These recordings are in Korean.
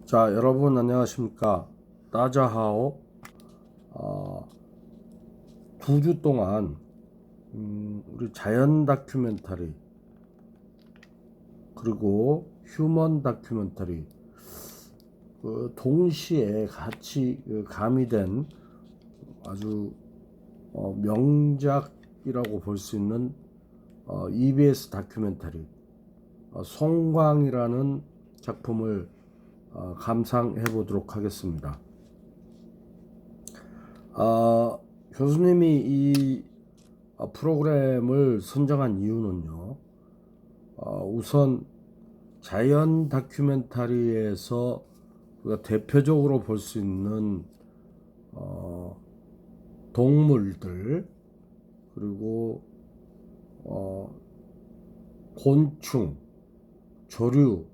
자, 여러분 안녕하십니까? 따자하오. 어, 9주 동안 우리 자연 다큐멘터리 그리고 휴먼 다큐멘터리 동시에 같이 가미된 아주 명작이라고 볼 수 있는 EBS 다큐멘터리 송광이라는 작품을 감상해 보도록 하겠습니다. 교수님이 이 프로그램을 선정한 이유는요, 우선 자연 다큐멘터리에서 우리가 대표적으로 볼 수 있는 동물들, 그리고 곤충, 조류,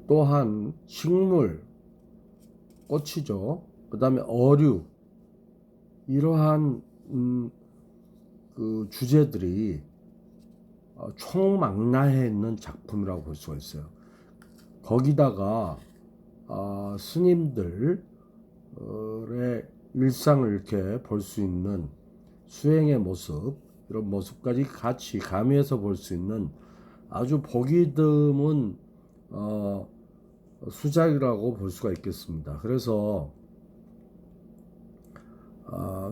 또한 식물, 꽃이죠. 그 다음에 어류, 이러한 그 주제들이 총망라해 있는 작품이라고 볼 수가 있어요. 거기다가 스님들의 일상을 이렇게 볼 수 있는 수행의 모습, 이런 모습까지 같이 가미해서 볼 수 있는 아주 보기 드문 수작이라고 볼 수가 있겠습니다. 그래서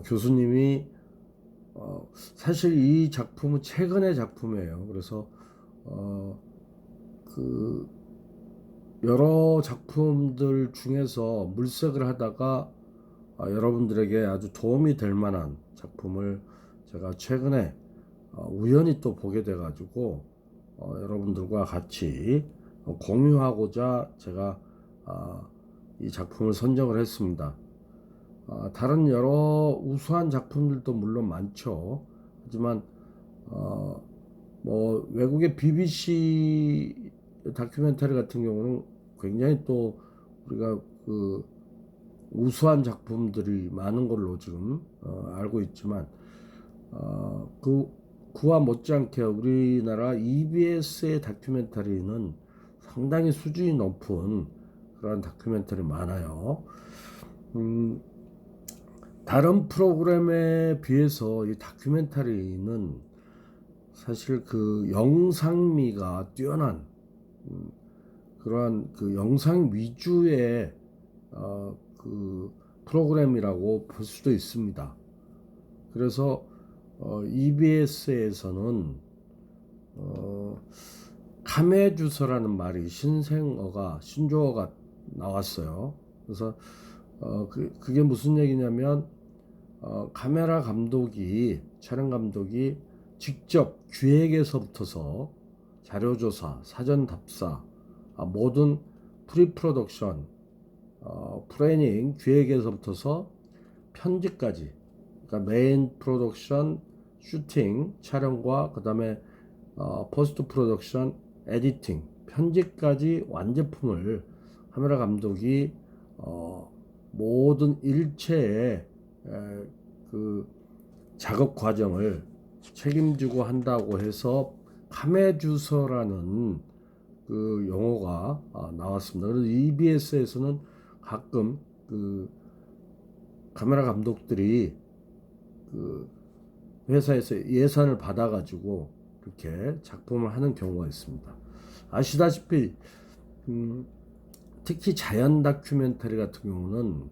교수님이 사실 이 작품은 최근의 작품이에요. 그래서 그 여러 작품들 중에서 물색을 하다가 여러분들에게 아주 도움이 될 만한 작품을 제가 최근에 우연히 또 보게 돼 가지고 여러분들과 같이 공유하고자 제가 이 작품을 선정을 했습니다. 다른 여러 우수한 작품들도 물론 많죠. 하지만 뭐 외국의 BBC 다큐멘터리 같은 경우는 굉장히 또 우리가 그 우수한 작품들이 많은 걸로 지금 알고 있지만 그와 못지않게 우리나라 EBS의 다큐멘터리는 상당히 수준이 높은 그런 다큐멘터리 많아요. 다른 프로그램에 비해서 이 다큐멘터리는 사실 그 영상미가 뛰어난 그러한 그 영상 위주의 그 프로그램이라고 볼 수도 있습니다. 그래서 EBS에서는 카메주서라는 말이 신조어가 나왔어요. 그래서 그게 무슨 얘기냐면 카메라 감독이, 촬영 감독이 직접 기획에서부터서 자료조사, 사전 답사, 모든 프리프로덕션, 플래닝, 기획에서부터서 편집까지, 그러니까 메인 프로덕션, 슈팅, 촬영과 그 다음에 포스트 프로덕션, 에디팅, 편집까지 완제품을 카메라 감독이 모든 일체의 그 작업 과정을 책임지고 한다고 해서 카메주서라는 그 용어가 나왔습니다. 그래서 EBS에서는 가끔 그 카메라 감독들이 그 회사에서 예산을 받아가지고 이렇게 작품을 하는 경우가 있습니다. 아시다시피 특히 자연 다큐멘터리 같은 경우는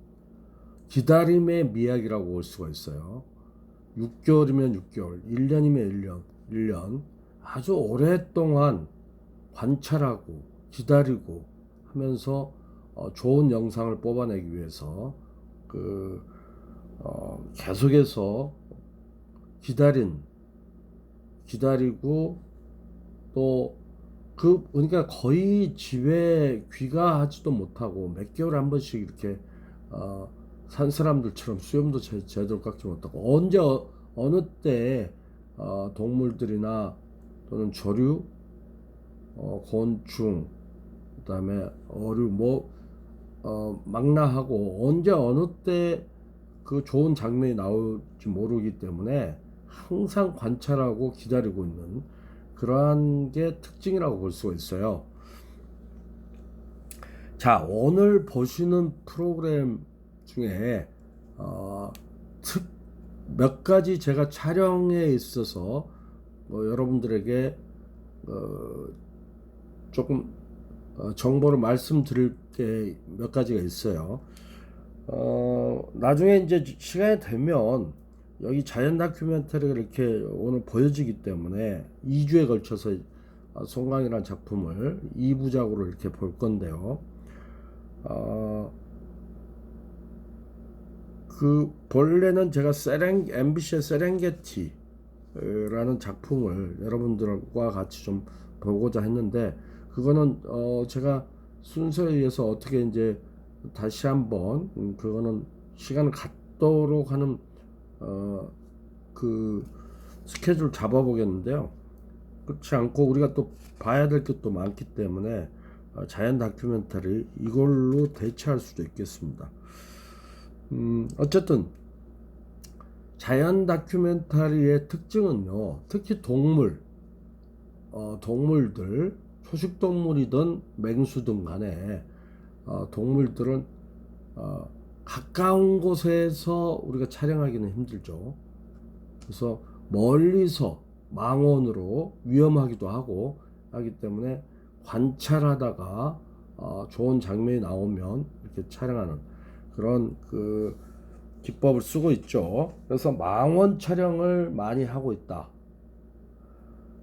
기다림의 미학이라고 볼 수가 있어요. 6개월이면 6개월, 1년이면 1년 아주 오랫동안 관찰하고 기다리고 하면서 좋은 영상을 뽑아내기 위해서 계속해서 기다리고 또 그러니까 거의 집에 귀가하지도 못하고 몇 개월에 한 번씩 이렇게 산 사람들처럼 수염도 제대로 깎지 못하고 언제 어느 때 동물들이나 또는 조류, 곤충, 그다음에 어류 망라하고 언제 어느 때 그 좋은 장면이 나올지 모르기 때문에 항상 관찰하고 기다리고 있는 그러한 게 특징이라고 볼 수가 있어요. 자, 오늘 보시는 프로그램 중에 몇 가지 제가 촬영에 있어서 여러분들에게 조금 정보를 말씀드릴 게 몇 가지가 있어요. 나중에 이제 시간이 되면 여기 자연 다큐멘터리가 이렇게 오늘 보여지기 때문에 2주에 걸쳐서 송강이라는 작품을 2부작으로 이렇게 볼 건데요. 그 본래는 제가 MBC의 세렝게티라는 작품을 여러분들과 같이 좀 보고자 했는데, 그거는 제가 순서에 의해서 어떻게 이제 다시 한번 그거는 시간을 갖도록 하는 그 스케줄 잡아보겠는데요. 그렇지 않고 우리가 또 봐야 될 게 또 많기 때문에 자연 다큐멘터리 이걸로 대체할 수도 있겠습니다. 어쨌든 자연 다큐멘터리의 특징은요, 특히 동물들, 초식동물이든 맹수든 간에 동물들은 가까운 곳에서 우리가 촬영하기는 힘들죠. 그래서 멀리서 망원으로 위험하기도 하기 때문에 관찰하다가 좋은 장면이 나오면 이렇게 촬영하는 그런 그 기법을 쓰고 있죠. 그래서 망원 촬영을 많이 하고 있다.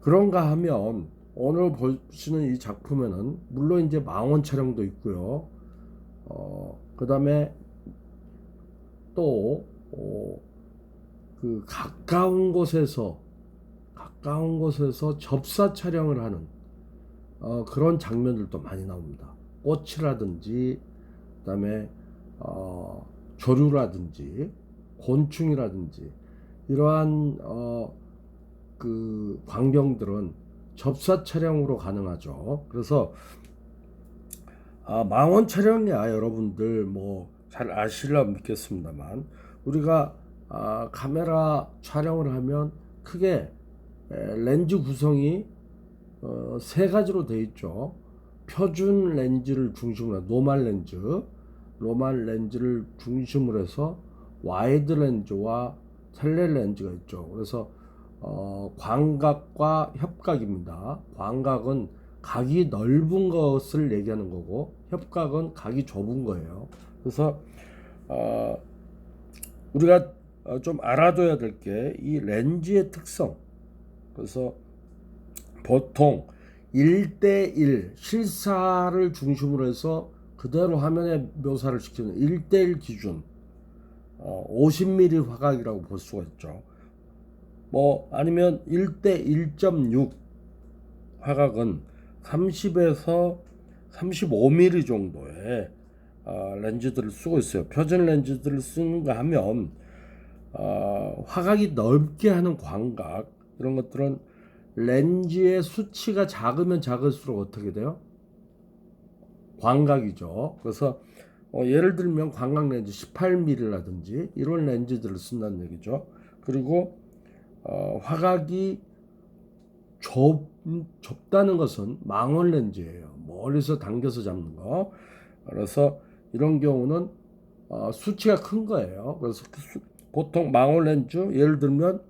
그런가 하면 오늘 보시는 이 작품에는 물론 이제 망원 촬영도 있고요. 그 다음에 또 그 가까운 곳에서 접사 촬영을 하는 그런 장면들도 많이 나옵니다. 꽃이라든지 그다음에 조류라든지 곤충이라든지 이러한 그 광경들은 접사 촬영으로 가능하죠. 그래서 망원 촬영이야 여러분들 뭐 잘 아시리라 믿겠습니다만, 우리가 카메라 촬영을 하면 크게 렌즈 구성이 세 가지로 되어 있죠. 표준 렌즈를 중심으로 노말 렌즈를 중심으로 해서 와이드 렌즈와 텔레 렌즈가 있죠. 그래서 광각과 협각입니다. 광각은 각이 넓은 것을 얘기하는 거고, 협각은 각이 좁은 거예요. 그래서 우리가 좀 알아둬야 될 게 이 렌즈의 특성. 그래서 보통 1대1 실사를 중심으로 해서 그대로 화면에 묘사를 시키는 1대1 기준 50mm 화각이라고 볼 수가 있죠. 뭐 아니면 1대1.6 화각은 30에서 35mm 정도의 렌즈들을 쓰고 있어요. 표준 렌즈들을 쓰는가 하면 화각이 넓게 하는 광각, 이런 것들은 렌즈의 수치가 작으면 작을수록 어떻게 돼요? 광각이죠. 그래서 예를 들면 광각 렌즈 18mm라든지 이런 렌즈들을 쓴다는 얘기죠. 그리고 화각이 좁다는 것은 망원 렌즈예요. 멀리서 당겨서 잡는 거. 그래서 이런 경우는 수치가 큰 거예요. 그래서 보통 망원 렌즈 예를 들면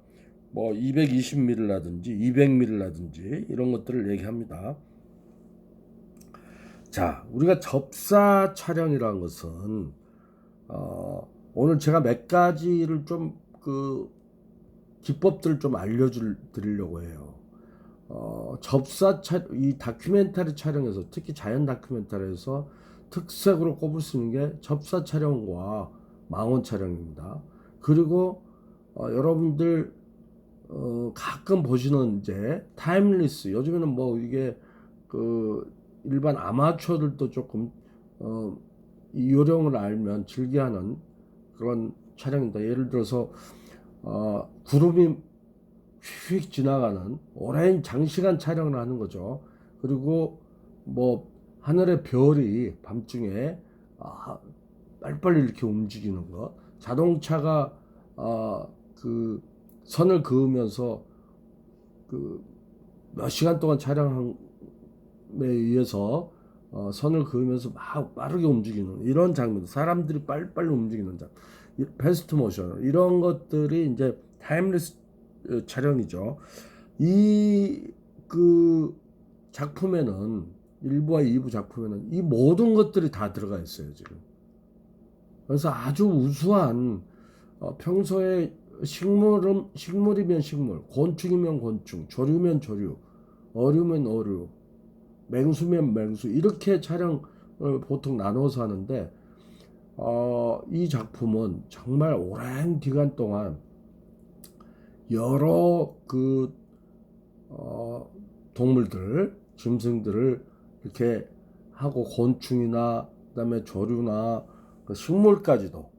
뭐 220mm라든지 200mm라든지 이런 것들을 얘기합니다. 자, 우리가 접사 촬영이라는 것은 오늘 제가 몇 가지를 좀 그 기법들을 좀 알려드리려고 해요. 이 다큐멘터리 촬영에서, 특히 자연 다큐멘터리에서 특색으로 꼽을 수 있는 게 접사 촬영과 망원 촬영입니다. 그리고 여러분들 가끔 보시는 이제 타임리스, 요즘에는 뭐 이게 그 일반 아마추어들도 조금 이 요령을 알면 즐겨하는 그런 촬영입니다. 예를 들어서 구름이 휙 지나가는 오랜 장시간 촬영을 하는 거죠. 그리고 뭐 하늘의 별이 밤중에 빨리빨리 이렇게 움직이는 거, 자동차가 그 선을 그으면서 그 몇 시간 동안 촬영함에 의해서 선을 그으면서 막 빠르게 움직이는 이런 장면, 사람들이 빨리빨리 움직이는 장면, 패스트 모션 이런 것들이 이제 타임리스 촬영이죠. 이 그 작품에는 1부와 2부 작품에는 이 모든 것들이 다 들어가 있어요 지금. 그래서 아주 우수한 평소에 식물이면 식물, 곤충이면 곤충, 조류면 조류, 어류면 어류, 맹수면 맹수 이렇게 촬영을 보통 나눠서 하는데 이 작품은 정말 오랜 기간 동안 여러 동물들, 짐승들을 이렇게 하고 곤충이나 그다음에 조류나 그 식물까지도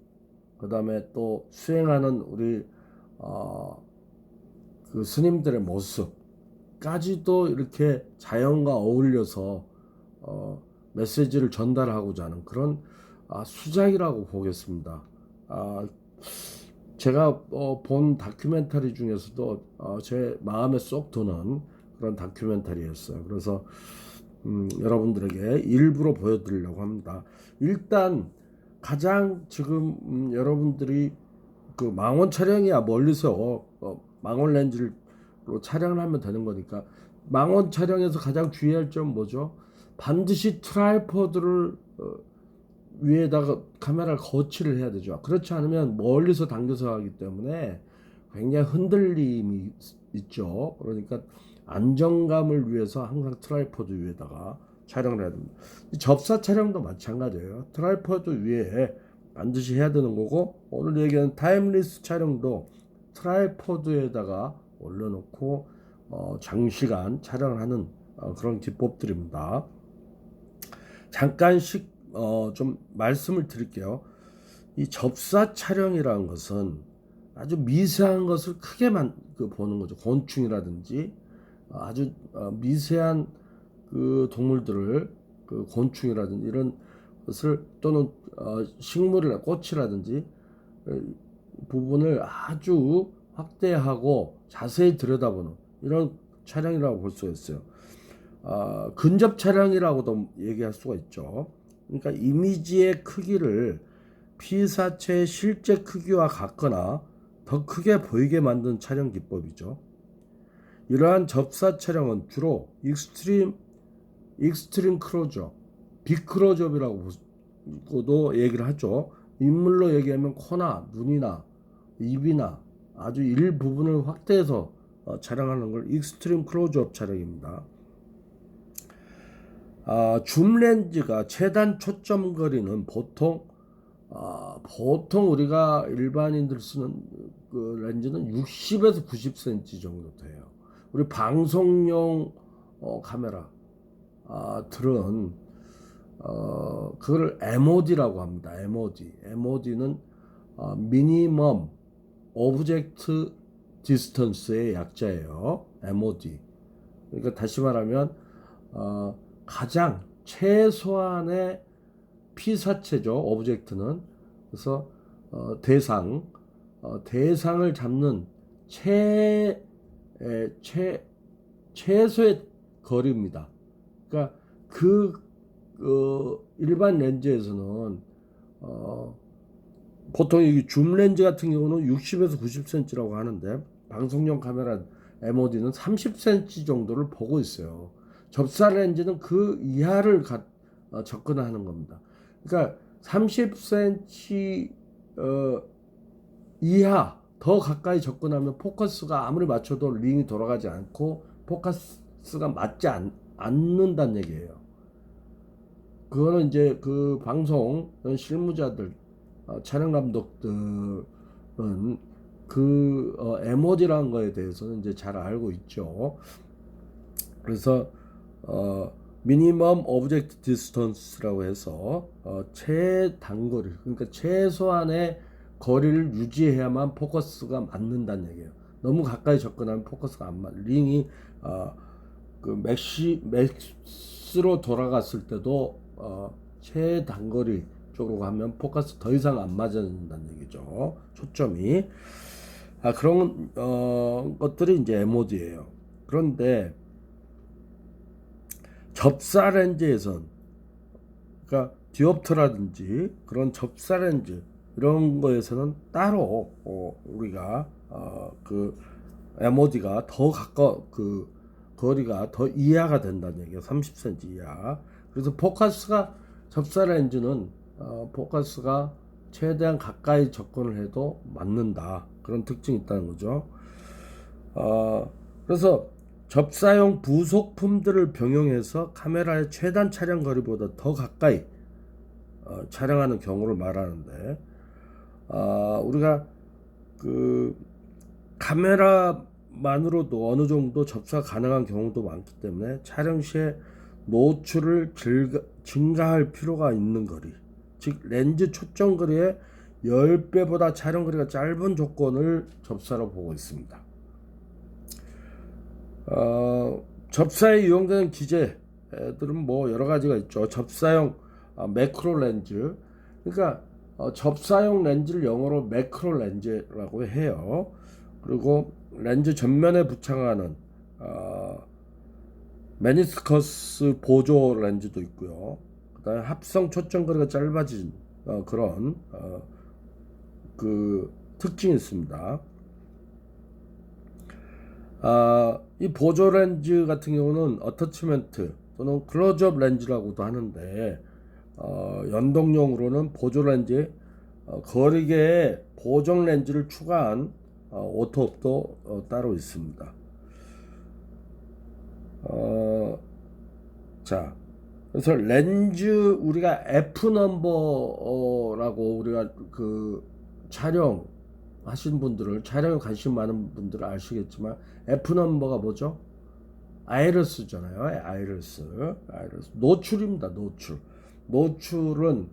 그다음에 또 수행하는 우리 그 스님들의 모습까지도 이렇게 자연과 어울려서 메시지를 전달하고자 하는 그런 수작이라고 보겠습니다. 제가 본 다큐멘터리 중에서도 제 마음에 쏙 드는 그런 다큐멘터리였어요. 그래서 여러분들에게 일부러 보여드리려고 합니다. 일단 가장 지금 여러분들이 그 망원 촬영이야 멀리서 망원 렌즈로 촬영을 하면 되는 거니까 망원 촬영에서 가장 주의할 점 뭐죠? 반드시 트라이포드를 위에다가 카메라를 거치를 해야 되죠. 그렇지 않으면 멀리서 당겨서 하기 때문에 굉장히 흔들림이 있죠. 그러니까 안정감을 위해서 항상 트라이포드 위에다가 촬영을 해야 됩니다. 접사 촬영도 마찬가지예요. 트라이포드 위에 반드시 해야 되는 거고, 오늘 얘기하는 타임리스 촬영도 트라이포드에다가 올려놓고 장시간 촬영을 하는 그런 기법들입니다. 잠깐씩 좀 말씀을 드릴게요. 이 접사 촬영이라는 것은 아주 미세한 것을 크게 보는 거죠. 곤충이라든지 아주 미세한 그 동물들을 그 곤충이라든지 이런 것을 또는 식물이나 꽃이라든지 부분을 아주 확대하고 자세히 들여다보는 이런 촬영이라고 볼 수가 있어요. 근접 촬영이라고도 얘기할 수가 있죠. 그러니까 이미지의 크기를 피사체의 실제 크기와 같거나 더 크게 보이게 만든 촬영 기법이죠. 이러한 접사 촬영은 주로 익스트림 클로즈업, 빅클로즈업이라고도 얘기를 하죠. 인물로 얘기하면 코나 눈이나 입이나 아주 일부분을 확대해서 촬영하는 걸 익스트림 클로즈업 촬영입니다. 줌 렌즈가 최단 초점 거리는 보통 우리가 일반인들 쓰는 그 렌즈는 60에서 90cm 정도 돼요. 우리 방송용 카메라 들은 그걸 MOD라고 합니다. MOD는 미니멈 오브젝트 디스턴스의 약자예요. MOD. 그러니까 다시 말하면 가장 최소한의 피사체죠. 오브젝트는. 그래서 대상을 잡는 최소의 거리입니다. 그러니까 일반 렌즈에서는 보통 이 줌 렌즈 같은 경우는 60에서 90cm라고 하는데 방송용 카메라 MOD는 30cm 정도를 보고 있어요. 접사 렌즈는 그 이하를 접근하는 겁니다. 그러니까 30cm 이하 더 가까이 접근하면 포커스가 아무리 맞춰도 링이 돌아가지 않고 포커스가 맞지 않는다는 얘기예요. 그거는 이제 그 방송 실무자들 촬영 감독들은 그 MOD라는 거에 대해서는 이제 잘 알고 있죠. 그래서 미니멈 오브젝트 디스턴스라고 해서 최단거리, 그러니까 최소한의 거리를 유지해야만 포커스가 맞는다는 얘기예요. 너무 가까이 접근하면 포커스가 안 맞. 링이 그 맥스로 돌아갔을 때도 최단거리 쪽으로 가면 포커스 더 이상 안 맞는다는 얘기죠. 초점이 그런 것들이 이제 MOD예요. 그런데 접사 렌즈에선 그러니까 디옵트라든지 그런 접사 렌즈 이런 거에서는 따로 우리가 그 MOD가 더 그 거리가 더 이하가 된다는 얘기예요. 30cm 이하. 그래서 포커스가 접사 렌즈는 포커스가 최대한 가까이 접근을 해도 맞는다. 그런 특징이 있다는 거죠. 그래서 접사용 부속품들을 병용해서 카메라의 최단 촬영 거리보다 더 가까이 촬영하는 경우를 말하는데, 우리가 그 카메라만으로도 어느 정도 접사가 가능한 경우도 많기 때문에 촬영 시에 노출을 증가할 필요가 있는 거리, 즉 렌즈 초점 거리의 10배보다 촬영 거리가 짧은 조건을 접사로 보고 있습니다. 접사에 이용되는 기제들은 뭐 여러 가지가 있죠. 접사용 매크로 렌즈, 그러니까 접사용 렌즈를 영어로 매크로 렌즈라고 해요. 그리고 렌즈 전면에 부착하는 메니스커스 보조 렌즈도 있고요. 그다음에 합성 초점 거리가 짧아진 그런 그 특징이 있습니다. 이 보조 렌즈 같은 경우는 어터치먼트 또는 클로즈업 렌즈라고도 하는데, 연동용으로는 보조 렌즈에 거리계에 보정 렌즈를 추가한 오토업도 따로 있습니다. 자, 그래서 렌즈 우리가 F 넘버라고 우리가 그 촬영 하신 분들을, 촬영에 관심 많은 분들은 아시겠지만 F 넘버가 뭐죠? 아이리스잖아요. 아이리스. 노출입니다. 노출은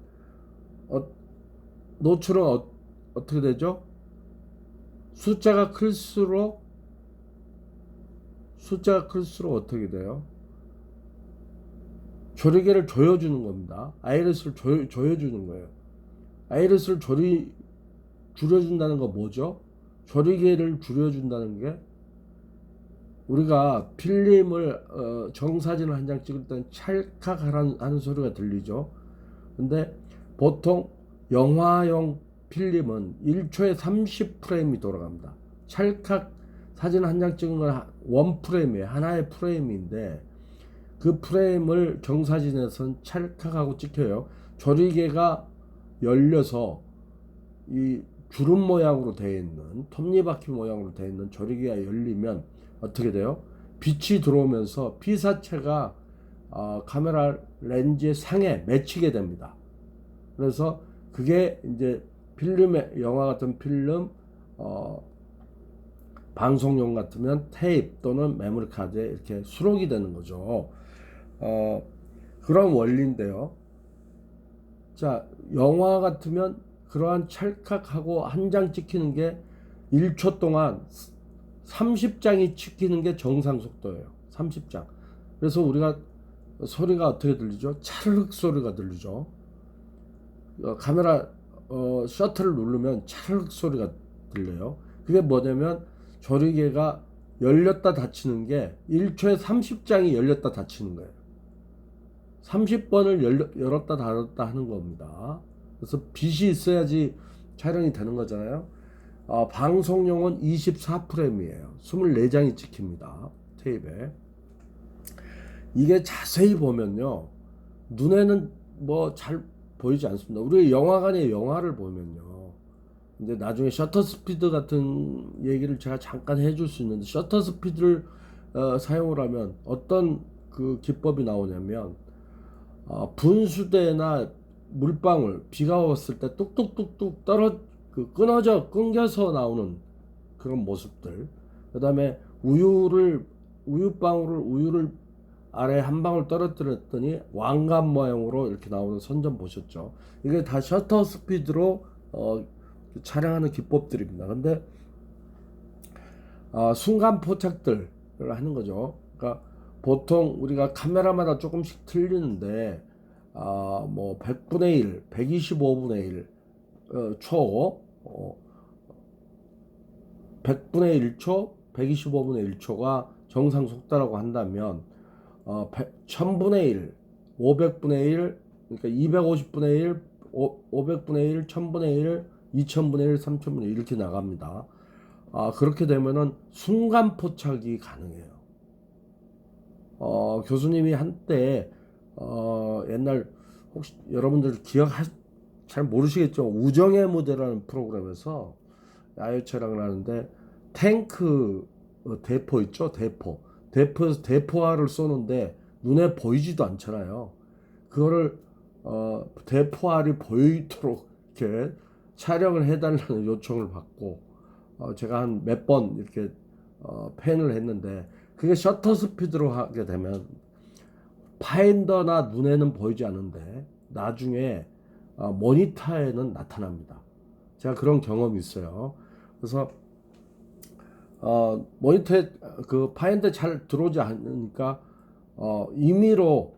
어떻게 되죠? 숫자가 클수록 어떻게 돼요? 조리개를 조여주는 겁니다. 아이리스를 조여주는 거예요. 아이리스를 줄여준다는 거 뭐죠? 조리개를 줄여준다는 게, 우리가 필름을 정사진을 한 장 찍을 때는 찰칵하는 소리가 들리죠. 근데 보통 영화용 필름은 1초에 30프레임이 돌아갑니다. 찰칵 사진 한 장 찍은 건 원 프레임이에요. 하나의 프레임인데 그 프레임을 정사진에서는 찰칵하고 찍혀요. 조리개가 열려서 이 주름 모양으로 되어 있는, 톱니바퀴 모양으로 되어 있는 조리개가 열리면 어떻게 돼요? 빛이 들어오면서 피사체가 카메라 렌즈의 상에 맺히게 됩니다. 그래서 그게 이제 필름에, 영화 같은 필름, 방송용 같으면 테이프 또는 메모리 카드에 이렇게 수록이 되는 거죠. 그런 원리인데요. 자, 영화 같으면 그러한 찰칵하고 한 장 찍히는 게 1초 동안 30장이 찍히는 게 정상 속도예요. 30장. 그래서 우리가 소리가 어떻게 들리죠? 찰륵 소리가 들리죠. 카메라 셔터를 누르면 찰륵 소리가 들려요. 그게 뭐냐면 조리개가 열렸다 닫히는 게 1초에 30장이 열렸다 닫히는 거예요. 30번을 열었다 닫았다 하는 겁니다. 그래서 빛이 있어야지 촬영이 되는 거잖아요. 방송용은 24프레임이에요. 24장이 찍힙니다. 테이프에. 이게 자세히 보면요, 눈에는 뭐 잘 보이지 않습니다. 우리 영화관에 영화를 보면요, 이제 나중에 셔터 스피드 같은 얘기를 제가 잠깐 해줄 수 있는데, 셔터 스피드를 사용을 하면 어떤 그 기법이 나오냐면, 분수대나 물방울, 비가 왔을 때 뚝뚝뚝뚝 끊겨서 나오는 그런 모습들. 그 다음에 우유를 아래 한 방울 떨어뜨렸더니 왕관 모양으로 이렇게 나오는 선전 보셨죠? 이게 다 셔터 스피드로 촬영하는 기법들입니다. 근데 순간 포착들을 하는 거죠. 그러니까 보통 우리가 카메라마다 조금씩 틀리는데, 뭐 100분의 1, 125분의 1 100분의 1초, 125분의 1초가 정상 속도라고 한다면, 1000분의 1, 500분의 1, 그러니까 250분의 1, 500분의 1, 1000분의 1, 2000분의 1, 3000분의 1 이렇게 나갑니다. 그렇게 되면은 순간 포착이 가능해요. 교수님이 한때 옛날 혹시 여러분들 잘 모르시겠죠? 우정의 무대라는 프로그램에서 야외 촬영을 하는데 탱크 대포 있죠? 대포에서 대포알을 쏘는데 눈에 보이지도 않잖아요. 그거를 대포알이 보이도록 이렇게 촬영을 해달라는 요청을 받고 제가 한 몇 번 이렇게 펜을 했는데 그게 셔터 스피드로 하게 되면 파인더나 눈에는 보이지 않는데 나중에 모니터에는 나타납니다. 제가 그런 경험이 있어요. 그래서 모니터에 그 파인더에 잘 들어오지 않으니까 임의로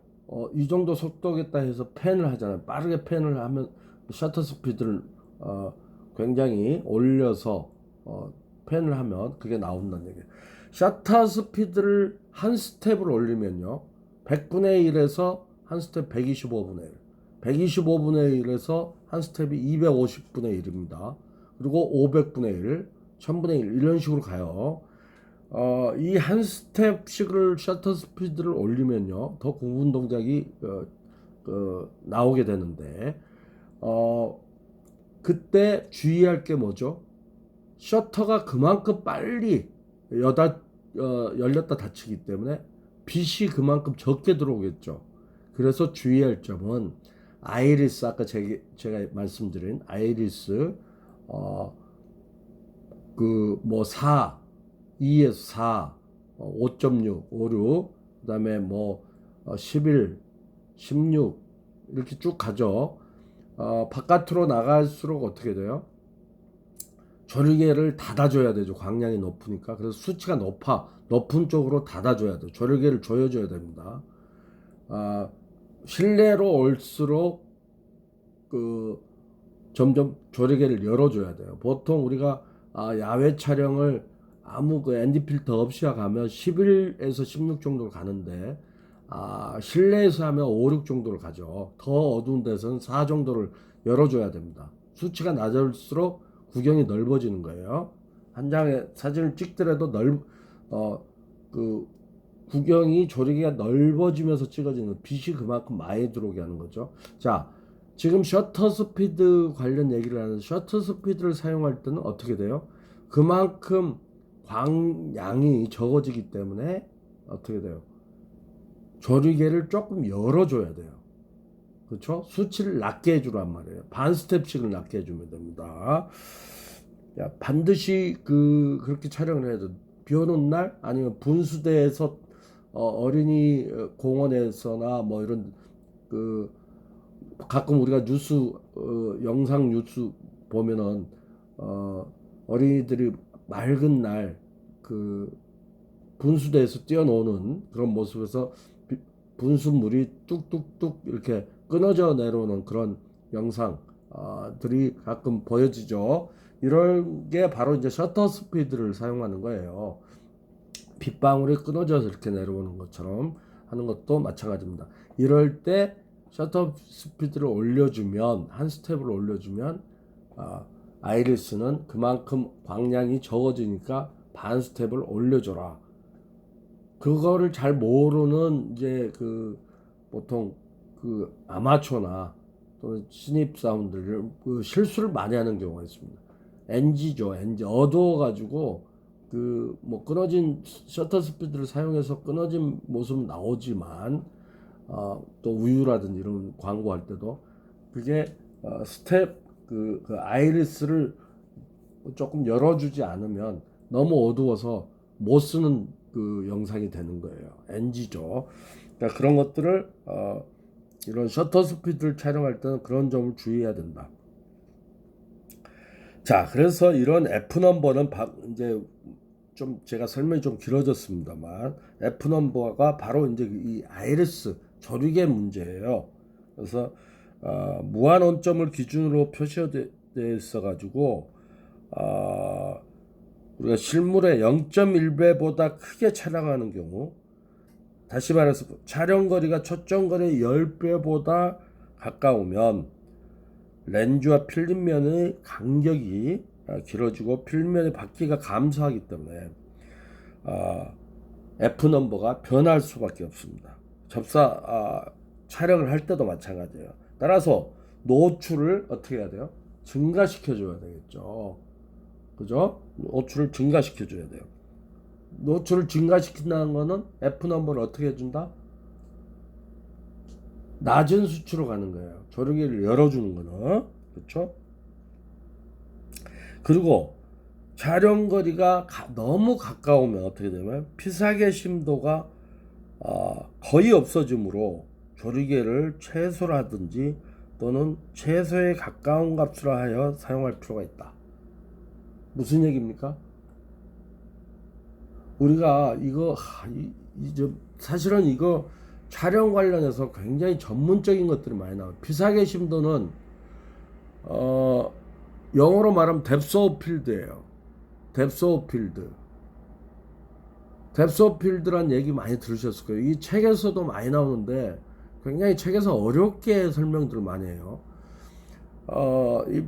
이 정도 속도겠다 해서 펜을 하잖아요. 빠르게 펜을 하면 셔터 스피드를 굉장히 올려서 펜을 하면 그게 나온다는 얘기예요. 셔터 스피드를 한 스텝을 올리면요. 100분의 1에서 한 스텝 125분의 1. 125분의 1에서 한 스텝이 250분의 1입니다. 그리고 500분의 1, 1000분의 1 이런 식으로 가요. 이 한 스텝씩을 셔터 스피드를 올리면요. 더 구분 동작이 나오게 되는데 그때 주의할 게 뭐죠? 셔터가 그만큼 빨리 열렸다 닫히기 때문에 빛이 그만큼 적게 들어오겠죠. 그래서 주의할 점은 아이리스 아까 제가 말씀드린 아이리스 그 뭐 4, 2에서 4, 5.6, 56, 그다음에 뭐 11, 16 이렇게 쭉 가죠. 바깥으로 나갈수록 어떻게 돼요? 조리개를 닫아줘야 되죠. 광량이 높으니까. 그래서 수치가 높은 쪽으로 닫아줘야 돼요. 조리개를 조여줘야 됩니다. 실내로 올수록 그 점점 조리개를 열어줘야 돼요. 보통 우리가 야외 촬영을 아무 그 ND 필터 없이 가면 11에서 16 정도로 가는데 실내에서 하면 5, 6 정도를 가죠. 더 어두운 데서는 4 정도를 열어줘야 됩니다. 수치가 낮을수록 구경이 넓어지는 거예요. 한 장의 사진을 찍더라도 그 구경이 조리개가 넓어지면서 찍어지는 빛이 그만큼 많이 들어오게 하는 거죠. 자, 지금 셔터 스피드 관련 얘기를 하는 셔터 스피드를 사용할 때는 어떻게 돼요? 그만큼 광량이 적어지기 때문에 어떻게 돼요? 조리개를 조금 열어줘야 돼요. 그렇죠? 수치를 낮게 해주란 말이에요. 반 스텝씩을 낮게 해주면 됩니다. 반드시 그렇게 촬영을 해야 돼. 비 오는 날 아니면 분수대에서 어린이 공원에서나 뭐 이런 그 가끔 우리가 영상 뉴스 보면은 어린이들이 맑은 날 그 분수대에서 뛰어노는 그런 모습에서 분수물이 뚝뚝뚝 이렇게 끊어져 내려오는 그런 영상들이 가끔 보여지죠. 이런 게 바로 이제 셔터 스피드를 사용하는 거예요. 빗방울이 끊어져서 이렇게 내려오는 것처럼 하는 것도 마찬가지입니다. 이럴 때 셔터 스피드를 올려주면 한 스텝을 올려주면 아이리스는 그만큼 광량이 적어지니까 반 스텝을 올려줘라. 그거를 잘 모르는 이제 보통 아마추어나 또는 신입 사원들 실수를 많이 하는 경우가 있습니다. NG죠, NG 어두워가지고 뭐 끊어진 셔터 스피드를 사용해서 끊어진 모습 나오지만 또 우유라든지 이런 광고할 때도 그게 스텝 아이리스를 조금 열어주지 않으면 너무 어두워서 못 쓰는 영상이 되는 거예요. NG죠. 그러니까 그런 것들을 이런 셔터 스피드를 촬영할 때는 그런 점을 주의해야 된다. 자, 그래서 이런 F 넘버는 이제 좀 제가 설명이 좀 길어졌습니다만 F 넘버가 바로 이제 이 아이리스 조리개 문제예요. 그래서 무한 원점을 기준으로 표시되어 있어 가지고 우리가 실물의 0.1배보다 크게 촬영하는 경우, 다시 말해서 촬영 거리가 초점 거리 10배보다 가까우면 렌즈와 필름면의 간격이 길어지고 필름면의 바퀴가 감소하기 때문에 F 넘버가 변할 수밖에 없습니다. 촬영을 할 때도 마찬가지예요. 따라서 노출을 어떻게 해야 돼요? 증가시켜 줘야 되겠죠. 그죠? 노출을 증가시켜 줘야 돼요. 노출을 증가시킨다는 거는 F 넘버를 어떻게 해준다? 낮은 수치로 가는 거예요. 조르기를 열어주는 거는. 그렇죠? 그리고 촬영 거리가 너무 가까우면 어떻게 되냐면 피사계 심도가 거의 없어지므로 조리개를 최소로 하든지 또는 최소에 가까운 값으로 하여 사용할 필요가 있다. 무슨 얘기입니까? 우리가 이거 사실은 이거 촬영 관련해서 굉장히 전문적인 것들이 많이 나와요. 피사계 심도는 영어로 말하면 depth of field예요. depth of field. depth of field란 얘기 많이 들으셨을 거예요. 이 책에서도 많이 나오는데 굉장히 책에서 어렵게 설명들을 많이 해요. 이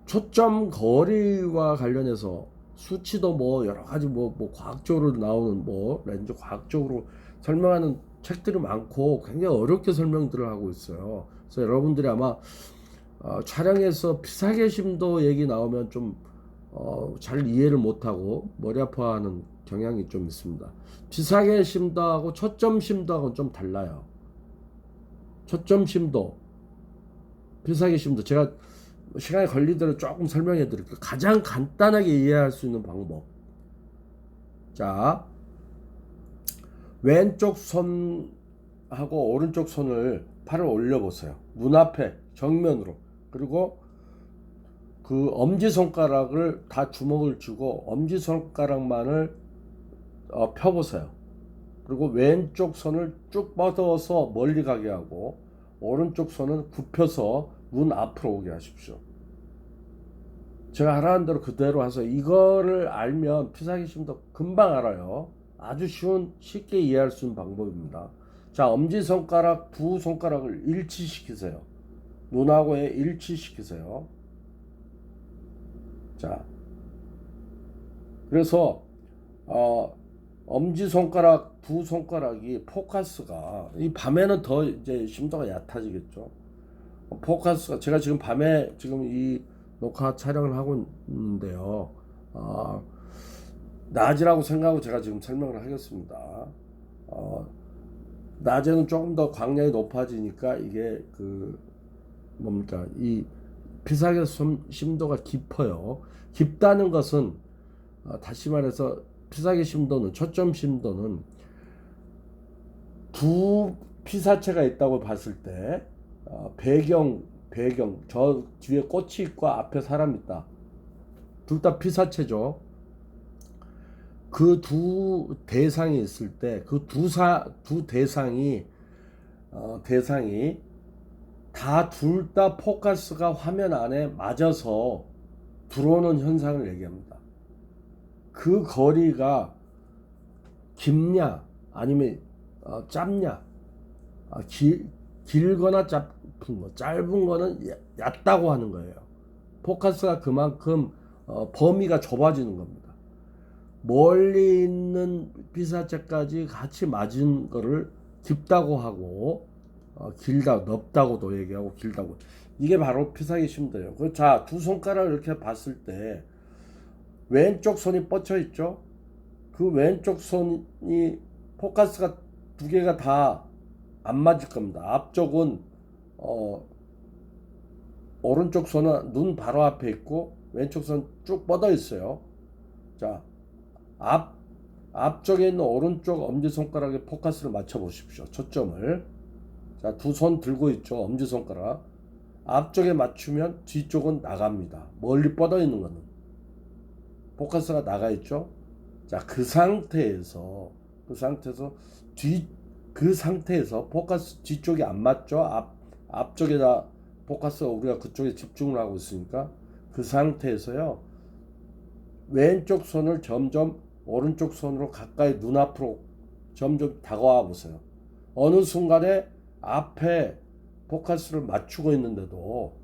초점 거리와 관련해서 수치도 뭐 여러 가지 뭐 과학적으로 나오는 렌즈 과학적으로 설명하는 책들이 많고 굉장히 어렵게 설명들을 하고 있어요. 그래서 여러분들이 아마 촬영에서 피사계 심도 얘기 나오면 좀 잘 이해를 못하고 머리 아파하는 경향이 좀 있습니다. 피사계 심도하고 초점 심도하고는 좀 달라요. 초점 심도, 피사계 심도 제가 시간이 걸리더라도 조금 설명해 드릴게요. 가장 간단하게 이해할 수 있는 방법. 자, 왼쪽 손하고 오른쪽 손을 팔을 올려 보세요. 눈앞에 정면으로. 그리고 그 엄지손가락을 다 주먹을 쥐고 엄지손가락만을 펴보세요. 그리고 왼쪽 손을 쭉 뻗어서 멀리 가게 하고 오른쪽 손은 굽혀서 눈 앞으로 오게 하십시오. 제가 하라는 대로 그대로 하세요. 이거를 알면 피사계 심도 금방 알아요. 아주 쉽게 이해할 수 있는 방법입니다. 자, 엄지손가락, 부손가락을 일치시키세요. 눈하고에 일치시키세요. 자, 그래서 엄지손가락, 부손가락이 포커스가 이 밤에는 더 이제 심도가 얕아지겠죠. 포커스가 제가 지금 밤에 지금 이 녹화 촬영을 하고 있는데요. 낮이라고 생각하고 제가 지금 설명을 하겠습니다. 낮에는 조금 더 광량이 높아지니까 이게 뭡니까? 이 피사계 심도가 깊어요. 깊다는 것은 다시 말해서 피사계 심도는 초점 심도는 두 피사체가 있다고 봤을 때 배경 저 뒤에 꽃이 있고 앞에 사람 있다. 둘 다 피사체죠. 그 두 대상이 있을 때 그 두 대상이 다 둘 다 포커스가 화면 안에 맞아서 들어오는 현상을 얘기합니다. 그 거리가 깊냐 아니면 짧냐, 길거나 짧은 거, 짧은 거는 얕다고 하는 거예요. 포커스가 그만큼 범위가 좁아지는 겁니다. 멀리 있는 피사체까지 같이 맞은 거를 깊다고 하고 길다, 넓다고도 얘기하고 길다고. 이게 바로 피사계 심도예요. 자, 두 손가락을 이렇게 봤을 때 왼쪽 손이 뻗쳐 있죠. 그 왼쪽 손이 포커스가 두 개가 다 안 맞을 겁니다. 앞쪽은 오른쪽 손은 눈 바로 앞에 있고 왼쪽 손 쭉 뻗어 있어요. 자, 앞쪽에 있는 오른쪽 엄지손가락에 포커스를 맞춰 보십시오. 초점을. 자, 두 손 들고 있죠. 엄지손가락. 앞쪽에 맞추면 뒤쪽은 나갑니다. 멀리 뻗어 있는 거는. 포커스가 나가 있죠. 자, 그 상태에서 포커스 뒤쪽이 안 맞죠. 앞쪽에다 포커스가 우리가 그쪽에 집중을 하고 있으니까 그 상태에서요. 왼쪽 손을 점점 오른쪽 손으로 가까이 눈앞으로 점점 다가와 보세요. 어느 순간에 앞에 포커스를 맞추고 있는데도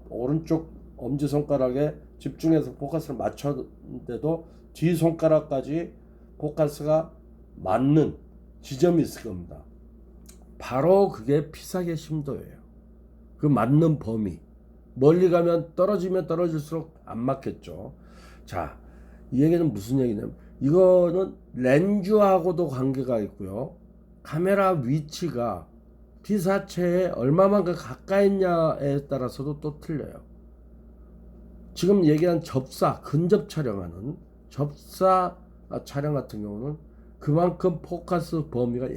오른쪽 엄지손가락에 집중해서 포커스를 맞췄는데도 뒤 손가락까지 포커스가 맞는 지점이 있을 겁니다. 바로 그게 피사계 심도예요. 그 맞는 범위. 멀리 가면 떨어지면 떨어질수록 안 맞겠죠. 자, 이 얘기는 무슨 얘기냐면 이거는 렌즈하고도 관계가 있고요. 카메라 위치가 피사체에 얼마만큼 가까이 있냐에 따라서도 또 틀려요. 지금 얘기한 근접 촬영하는 접사 촬영 같은 경우는 그만큼 포커스 범위가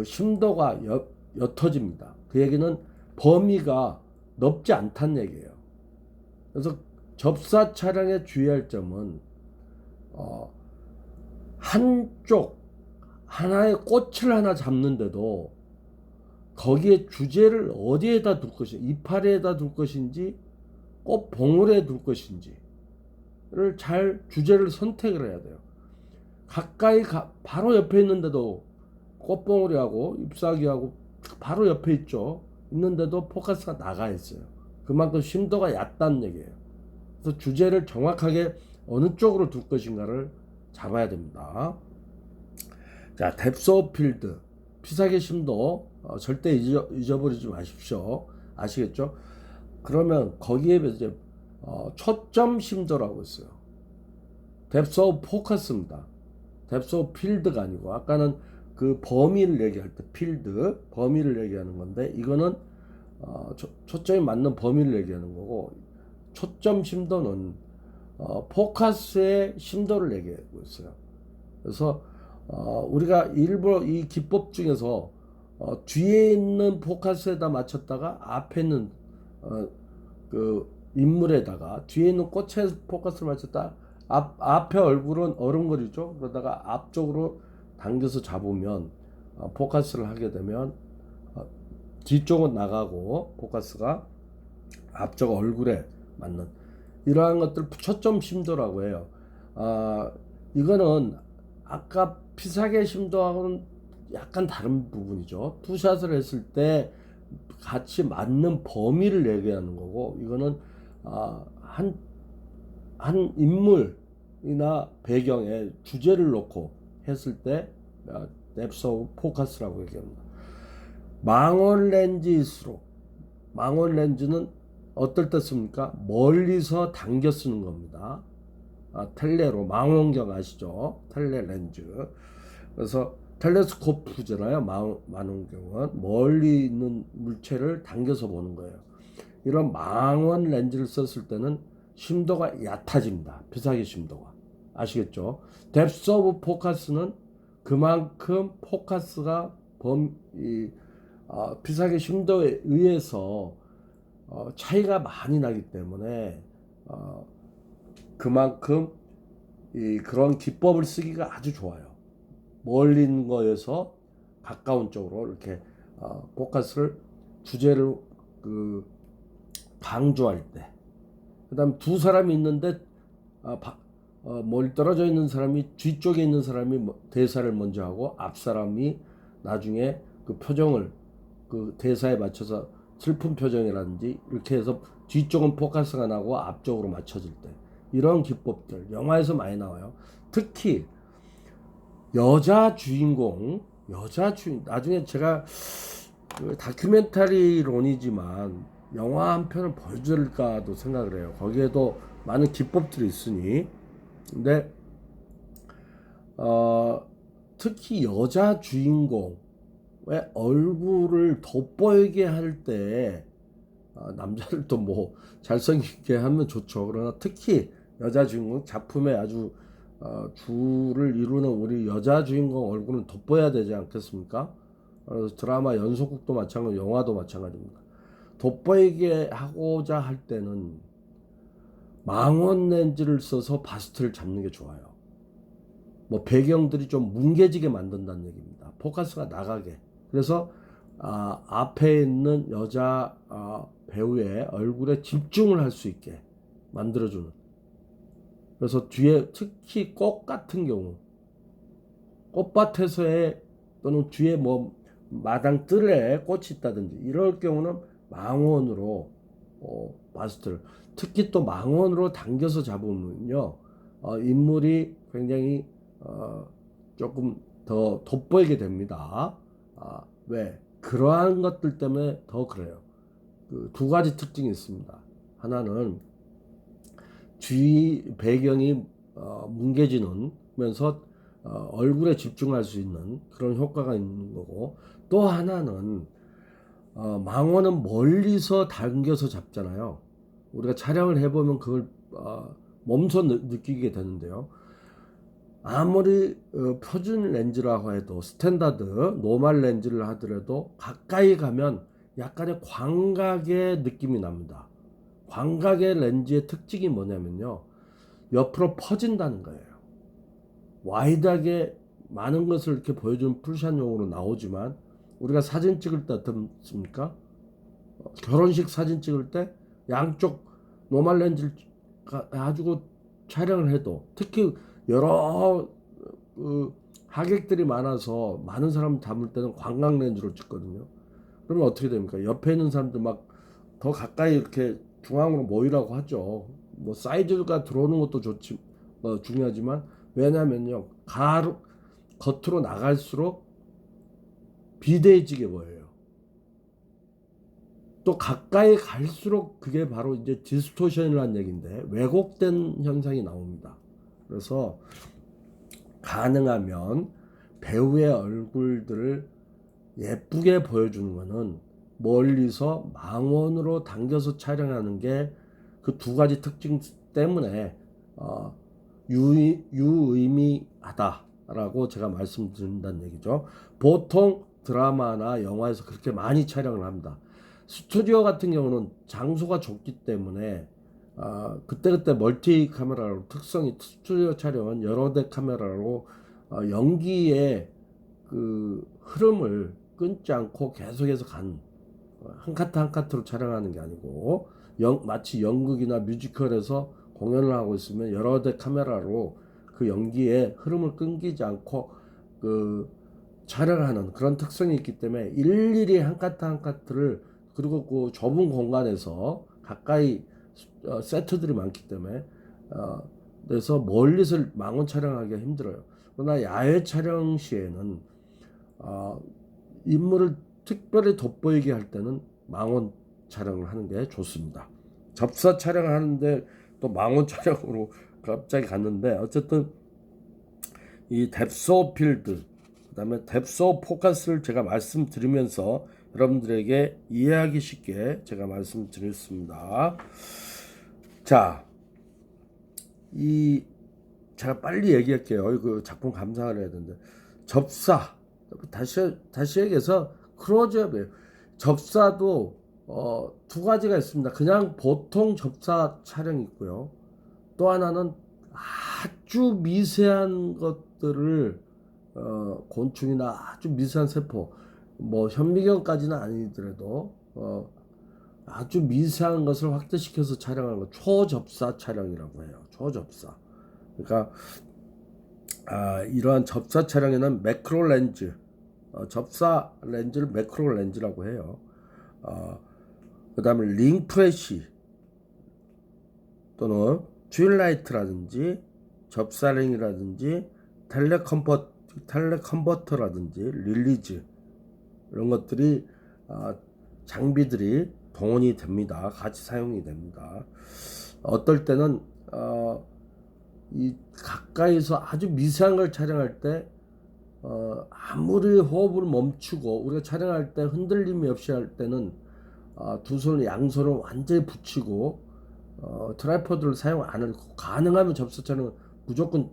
심도가 옅어집니다. 그 얘기는 범위가 넓지 않다는 얘기예요. 그래서 접사 촬영에 주의할 점은 하나의 꽃을 하나 잡는데도 거기에 주제를 어디에다 둘 것인지, 이파리에다 둘 것인지 꽃 봉우리에 둘 것인지를 주제를 선택을 해야 돼요. 바로 옆에 있는데도 꽃봉우리하고 잎사귀하고 바로 옆에 있는데도 포커스가 나가 있어요. 그만큼 심도가 얕다는 얘기예요. 그래서 주제를 정확하게 어느 쪽으로 둘 것인가를 잡아야 됩니다. 자, 뎁스 오브 필드, 피사계 심도 절대 잊어버리지 마십시오. 아시겠죠? 그러면 거기에 이제 초점 심도라고 있어요. 뎁스 오브 포커스입니다. 뎁스 오브 필드가 아니고 아까는 그 범위를 얘기할 때 범위를 얘기하는 건데 이거는 초점이 맞는 범위를 얘기하는 거고 초점 심도는 포커스의 심도를 얘기하고 있어요. 그래서 우리가 일부러 이 기법 중에서 뒤에 있는 포커스에다 맞췄다가 앞에 있는 그 인물에다가 뒤에 있는 꽃에 포커스를 맞췄다 앞에 얼굴은 어른거리죠. 그러다가 앞쪽으로 당겨서 잡으면 포커스를 하게 되면 뒤쪽은 나가고 포커스가 앞쪽 얼굴에 맞는 이러한 것들 초점 심도라고 해요. 이거는 아까 피사계 심도하고는 약간 다른 부분이죠. 투샷을 했을 때 같이 맞는 범위를 얘기하는 거고 이거는 한 인물이나 배경에 주제를 놓고 했을 때 뎁스 오브 포커스라고 얘기합니다. 망원 렌즈일수록 망원 렌즈는 어떨 때 씁니까? 멀리서 당겨 쓰는 겁니다. 텔레로 망원경 아시죠? 텔레 렌즈. 그래서 텔레스코프잖아요. 망원경은 멀리 있는 물체를 당겨서 보는 거예요. 이런 망원 렌즈를 썼을 때는 심도가 얕아집니다. 피사계 심도가. 아시겠죠? 뎁스 오브 포커스는 그만큼 포커스가 피사계 심도에 의해서 차이가 많이 나기 때문에 그만큼 그런 기법을 쓰기가 아주 좋아요. 멀리 있는 거에서 가까운 쪽으로 이렇게 포커스를 주제를 강조할 때, 그다음 두 사람이 있는데 멀리 떨어져 있는 사람이 뒤쪽에 있는 사람이 대사를 먼저 하고 앞 사람이 나중에 그 표정을 그 대사에 맞춰서 슬픈 표정이라든지 이렇게 해서 뒤쪽은 포커스가 나고 앞쪽으로 맞춰질 때 이런 기법들 영화에서 많이 나와요. 특히 여자 주인공 나중에 제가 그 다큐멘터리론이지만 영화 한 편을 보여줄까도 생각을 해요. 거기에도 많은 기법들이 있으니. 근데 특히 여자 주인공의 얼굴을 돋보이게 할 때 남자들도 뭐 잘생기게 하면 좋죠. 그러나 특히 여자 주인공 작품에 아주 주를 이루는 우리 여자 주인공 얼굴은 돋보여야 되지 않겠습니까? 그래서 드라마 연속극도 마찬가지고 영화도 마찬가지입니다. 돋보이게 하고자 할 때는 망원 렌즈를 써서 바스트를 잡는 게 좋아요. 뭐 배경들이 좀 뭉개지게 만든다는 얘기입니다. 포커스가 나가게. 그래서 앞에 있는 여자 배우의 얼굴에 집중을 할 수 있게 만들어주는. 그래서 뒤에 특히 꽃 같은 경우 꽃밭에서의 또는 뒤에 뭐 마당 뜰에 꽃이 있다든지 이럴 경우는 망원으로 마스터를, 특히 또 망원으로 당겨서 잡으면요 인물이 굉장히 조금 더 돋보이게 됩니다. 왜? 그러한 것들 때문에 더 그래요. 그 두 가지 특징이 있습니다. 하나는 주위 배경이 뭉개지면서 얼굴에 집중할 수 있는 그런 효과가 있는 거고, 또 하나는 망원은 멀리서 당겨서 잡잖아요. 우리가 촬영을 해보면 그걸 몸소 느끼게 되는데요. 아무리 표준 렌즈라고 해도, 스탠다드 노멀 렌즈를 하더라도 가까이 가면 약간의 광각의 느낌이 납니다. 광각의 렌즈의 특징이 뭐냐면요, 옆으로 퍼진다는 거예요. 와이드하게 많은 것을 이렇게 보여주는 풀샷용으로 나오지만, 우리가 사진 찍을 때 어떻습니까? 결혼식 사진 찍을 때 양쪽 노멀 렌즈를 가지고 촬영을 해도, 특히 여러 하객들이 많아서 많은 사람 담을 때는 광각 렌즈로 찍거든요. 그러면 어떻게 됩니까? 옆에 있는 사람들 막 더 가까이 이렇게 중앙으로 모이라고 하죠. 뭐 사이즈가 들어오는 것도 좋지, 중요하지만, 왜냐면요, 겉으로 나갈수록 비대해지게 보여요. 또 가까이 갈수록 그게 바로 이제 디스토션이라는 얘기인데, 왜곡된 현상이 나옵니다. 그래서 가능하면 배우의 얼굴들을 예쁘게 보여주는 거는 멀리서 망원으로 당겨서 촬영하는 게 그 두 가지 특징 때문에 유의미하다라고 제가 말씀드린다는 얘기죠. 보통 드라마나 영화에서 그렇게 많이 촬영을 합니다. 스튜디오 같은 경우는 장소가 좁기 때문에 그때그때 멀티 카메라로, 특성이 스튜디오 촬영은 여러 대 카메라로 연기의 그 흐름을 끊지 않고 계속해서 한 카트 한 카트로 촬영하는 게 아니고, 마치 연극이나 뮤지컬에서 공연을 하고 있으면 여러 대 카메라로 그 연기의 흐름을 끊기지 않고 그 촬영하는 그런 특성이 있기 때문에, 일일이 한 카트 한 카트를, 그리고 그 좁은 공간에서 가까이 세트들이 많기 때문에 그래서 멀리서 망원 촬영하기가 힘들어요. 그러나 야외 촬영 시에는 인물을 특별히 돋보이게 할 때는 망원 촬영을 하는 게 좋습니다. 접사 촬영을 하는데 또 망원 촬영으로 갑자기 갔는데, 어쨌든 이 뎁스 오브 필드, 그다음에 뎁스 오브 포커스를 제가 말씀드리면서 여러분들에게 이해하기 쉽게 제가 말씀드렸습니다. 자, 제가 빨리 얘기할게요. 그 작품 감상을 해야 되는데, 접사, 다시 얘기해서 클로즈업이에요. 접사도 두 가지가 있습니다. 그냥 보통 접사 촬영이 있고요. 또 하나는 아주 미세한 것들을 곤충이나 아주 미세한 세포, 뭐 현미경까지는 아니더라도 아주 미세한 것을 확대시켜서 촬영하는 거 초접사 촬영이라고 해요. 초접사. 그러니까 이러한 접사 촬영에는 매크로 렌즈, 접사 렌즈를 매크로 렌즈라고 해요. 그 다음에 링프레시 또는 듀일라이트라든지 접사링이라든지 텔레컨버터라든지 릴리즈, 이런 것들이 장비들이 동원이 됩니다. 같이 사용이 됩니다. 어떨 때는 이 가까이서 아주 미세한 걸 촬영할 때 아무리 호흡을 멈추고 우리가 촬영할 때 흔들림이 없이 할 때는 두 손을, 양손을 완전히 붙이고 트라이포드를 사용 안 하고, 가능하면 접사 촬영은 무조건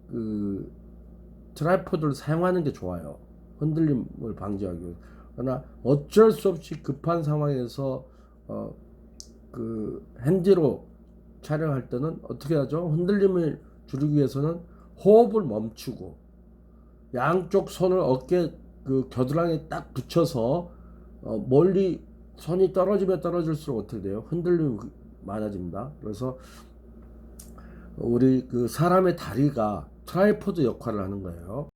그 트라이포드를 사용하는 게 좋아요. 흔들림을 방지하기 위해서. 그러나 어쩔 수 없이 급한 상황에서 그 핸디로 촬영할 때는 어떻게 하죠? 흔들림을 줄이기 위해서는 호흡을 멈추고 양쪽 손을 어깨 그 겨드랑이에 딱 붙여서 멀리 손이 떨어지면 떨어질수록 어떻게 돼요? 흔들림이 많아집니다. 그래서 우리 그 사람의 다리가 트라이포드 역할을 하는 거예요.